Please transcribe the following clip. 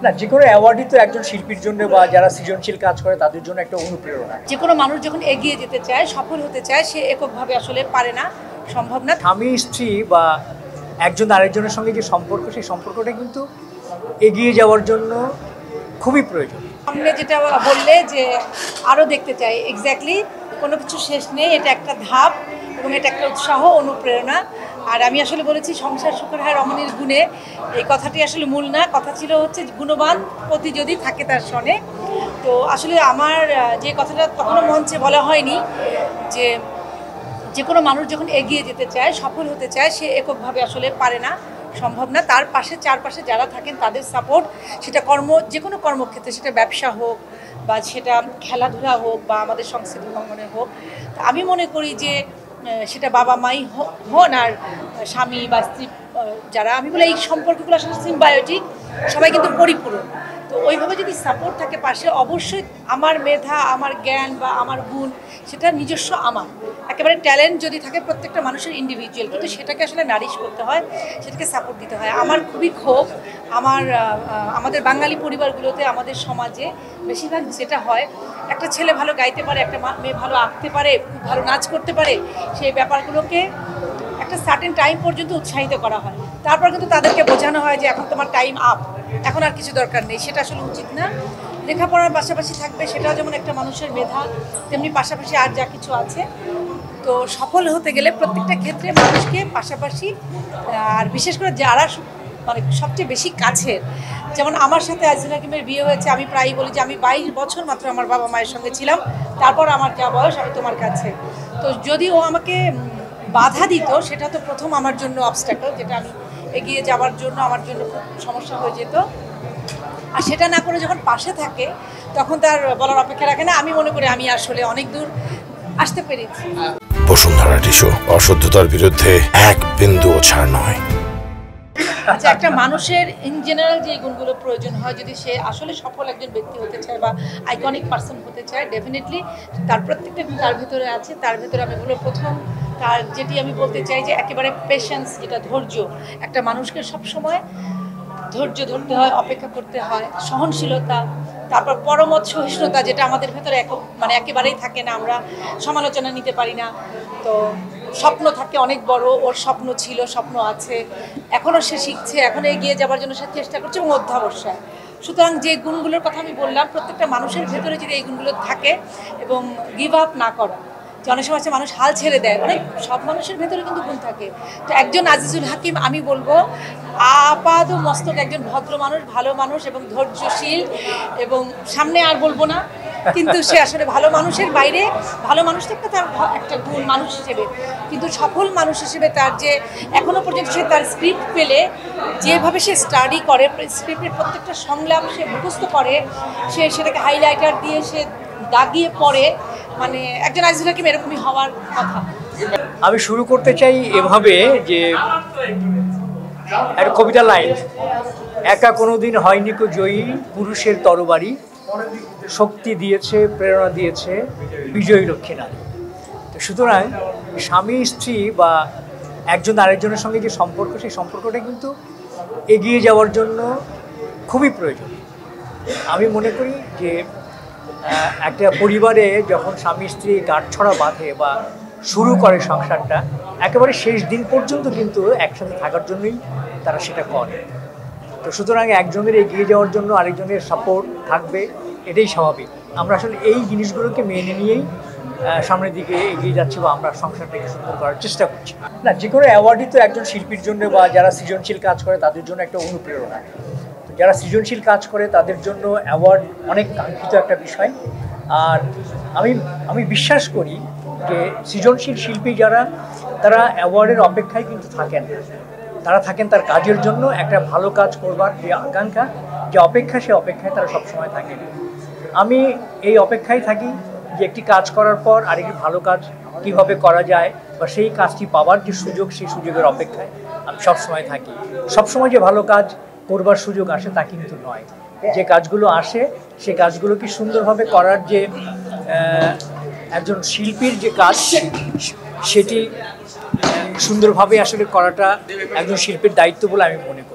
না, যে কোনো অ্যাওয়ার্ডই তো একজন শিল্পীর জন্য বা যারা সৃজনশীল কাজ করে তাদের জন্য একটা অনুপ্রেরণা। যে কোনো মানুষ যখন এগিয়ে যেতে চায়, সফল হতে চায়, সে এককভাবে আসলে পারে না, সম্ভব না। স্বামী স্ত্রী বা একজন আরেকজনের সঙ্গে যে সম্পর্ক, সেই সম্পর্কটা কিন্তু এগিয়ে যাওয়ার জন্য খুবই প্রয়োজন। সামনে যেটা বললে যে আরও দেখতে চাই, এক্স্যাক্টলি কোনো কিছু শেষ নেই, এটা একটা ধাপ এবং এটা একটা উৎসাহ, অনুপ্রেরণা। আর আমি আসলে বলেছি সংসার সুখের হয় রমণীর গুণে, এই কথাটি আসলে মূল না, কথা ছিল হচ্ছে গুণবান পতি যদি থাকে তার সনে। তো আসলে আমার যে কথাটা কখনো মঞ্চে বলা হয়নি যে যে কোনো মানুষ যখন এগিয়ে যেতে চায়, সফল হতে চায়, সে এককভাবে আসলে পারে না, সম্ভব না। তার পাশে চারপাশে যারা থাকেন তাদের সাপোর্ট, সেটা যে কোনো কর্মক্ষেত্রে, সেটা ব্যবসা হোক বা সেটা খেলাধুলা হোক বা আমাদের সংস্কৃতি ভ্রমণে হোক, আমি মনে করি যে সেটা বাবা মাই হন আর স্বামী বা স্ত্রী, যারা, আমি বলি এই সম্পর্কগুলো আসলে সিম্বায়োটিক, সবাই কিন্তু পরিপূরক। তো ওইভাবে যদি সাপোর্ট থাকে পাশে, অবশ্যই আমার মেধা, আমার জ্ঞান বা আমার গুণ, সেটা নিজস্ব আমার একেবারে ট্যালেন্ট যদি থাকে, প্রত্যেকটা মানুষের ইন্ডিভিজুয়াল, কিন্তু সেটাকে আসলে নারিশ করতে হয়, সেটাকে সাপোর্ট দিতে হয়। আমার খুবই ক্ষোভ আমাদের বাঙালি পরিবারগুলোতে, আমাদের সমাজে বেশিরভাগ যেটা হয়, একটা ছেলে ভালো গাইতে পারে, একটা মেয়ে ভালো আঁকতে পারে, ভালো নাচ করতে পারে, সেই ব্যাপারগুলোকে একটা সার্টেন টাইম পর্যন্ত উৎসাহিত করা হয়, তারপর কিন্তু তাদেরকে বোঝানো হয় যে এখন তোমার টাইম আপ, এখন আর কিছু দরকার নেই। সেটা আসলে উচিত না। লেখাপড়ার পাশাপাশি থাকবে, সেটাও যেমন একটা মানুষের মেধা, তেমনি পাশাপাশি আর যা কিছু আছে। তো সফল হতে গেলে প্রত্যেকটা ক্ষেত্রে মানুষকে পাশাপাশি, আর বিশেষ করে যারা মানে সবচেয়ে বেশি কাছের, যেমন আমার সাথে আজিজুল হাকিমের বিয়ে হয়েছে, আমি প্রায়ই বলি যে আমি 22 বছর মাত্র আমার বাবা মায়ের সঙ্গে ছিলাম, তারপর আমার যা বয়স আমি তোমার কাছে। তো যদি ও আমাকে বাধা দিত, সেটা তো প্রথম আমার জন্য অবস্ট্যাকল, যেটা আমি এগিয়ে যাওয়ার জন্য আমার জন্য খুব সমস্যা হয়ে যেত। আর সেটা না করে যখন পাশে থাকে, তখন তার বলার অপেক্ষা রাখে না। আমি মনে করি আমি আসলে অনেক দূর আসতে পেরেছি। বসুন্ধরা টিস্যু, অশুদ্ধতার বিরুদ্ধে এক বিন্দুও ছাড় নয়। আচ্ছা, একটা মানুষের ইন জেনারেল যে গুণগুলো প্রয়োজন হয়, যদি সে আসলে সফল একজন ব্যক্তি হতে চায় বা আইকনিক পার্সন হতে চায়, ডেফিনেটলি তার প্রত্যেকটা গুণ তার ভিতরে আছে। তার ভিতরে আমি বলবো প্রথম, তার যেটি আমি বলতে চাই যে একেবারে পেশেন্স, যেটা ধৈর্য। একটা মানুষকে সবসময় ধৈর্য ধরতে হয়, অপেক্ষা করতে হয়, সহনশীলতা, তারপর পরমত সহিষ্ণুতা, যেটা আমাদের ভেতরে মানে একেবারেই থাকে না, আমরা সমালোচনা নিতে পারি না। তো স্বপ্ন থাকে অনেক বড়, ওর স্বপ্ন ছিল, স্বপ্ন আছে, এখনও সে শিখছে, এখনও এগিয়ে যাবার জন্য সে চেষ্টা করছে এবং অধ্যবসায়। সুতরাং যে গুণগুলোর কথা আমি বললাম, প্রত্যেকটা মানুষের ভেতরে যদি এই গুণগুলো থাকে এবং গিভ আপ না করা, যে অনেক সময় মানুষ হাল ছেড়ে দেয়, অনেক সব মানুষের ভেতরে কিন্তু গুণ থাকে। তো একজন আজিজুল হাকিম, আমি বলবো আপাদ মস্তক একজন ভদ্র মানুষ, ভালো মানুষ এবং ধৈর্যশীল, এবং সামনে আর বলবো না, কিন্তু সে আসলে ভালো মানুষের বাইরে, ভালো মানুষ তো তার একটা গুণ মানুষ হিসেবে, কিন্তু সফল মানুষ হিসেবে তার যে এখনো পর্যন্ত সে তার স্ক্রিপ্ট পেলে যেভাবে সে স্টাডি করে, স্ক্রিপ্টের প্রত্যেকটা সংলাপ সে মুখস্থ করে, সে সেটাকে হাইলাইটার দিয়ে সে দাগিয়ে পড়ে, মানে একজন আজিজুল হাকিম এরকমই হওয়ার কথা। আমি শুরু করতে চাই এভাবে যে একটা কবিতা লাইন, একা কোনোদিন হয়নি কো জয়ী, পুরুষের তরবারি শক্তি দিয়েছে, প্রেরণা দিয়েছে বিজয়ী লক্ষ্মী নারী। তো সুতরাং স্বামী স্ত্রী বা একজন আরেকজনের সঙ্গে যে সম্পর্ক, সেই সম্পর্কটা কিন্তু এগিয়ে যাওয়ার জন্য খুবই প্রয়োজন। আমি মনে করি যে একটা পরিবারে যখন স্বামী স্ত্রী গাঁটছড়া বাঁধে বা শুরু করে সংসারটা, একেবারে শেষ দিন পর্যন্ত কিন্তু একসাথে থাকার জন্যই তারা সেটা করে। তো সুতরাং একজনের এগিয়ে যাওয়ার জন্য আরেকজনের সাপোর্ট থাকবে, এটাই স্বাভাবিক। আমরা আসলে এই জিনিসগুলোকে মেনে নিয়েই সামনের দিকে এগিয়ে যাচ্ছি বা আমরা সংসারটাকে সুন্দর করার চেষ্টা করছি। না, যে কোনো অ্যাওয়ার্ডই তো একজন শিল্পীর জন্য বা যারা সৃজনশীল কাজ করে তাদের জন্য একটা অনুপ্রেরণা। তো যারা সৃজনশীল কাজ করে তাদের জন্য অ্যাওয়ার্ড অনেক কাঙ্ক্ষিত একটা বিষয়। আর আমি বিশ্বাস করি যে সৃজনশীল শিল্পী যারা, তারা অ্যাওয়ার্ডের অপেক্ষায় কিন্তু থাকেন। তারা থাকেন তার কাজের জন্য, একটা ভালো কাজ করবার যে আকাঙ্ক্ষা, যে অপেক্ষা, সে অপেক্ষায় তারা সবসময় থাকেন। আমি এই অপেক্ষায় থাকি যে একটি কাজ করার পর আরেকটি ভালো কাজ কীভাবে করা যায় বা সেই কাজটি পাওয়ার যে সুযোগ, সেই সুযোগের অপেক্ষায় আমি সবসময় থাকি। সবসময় যে ভালো কাজ করবার সুযোগ আসে তা কিন্তু নয়। যে কাজগুলো আসে সে কাজগুলোকে সুন্দরভাবে করার যে একজন শিল্পীর যে কাজ, সেটি সুন্দরভাবে আসলে করাটা একজন শিল্পীর দায়িত্ব বলে আমি মনে করি।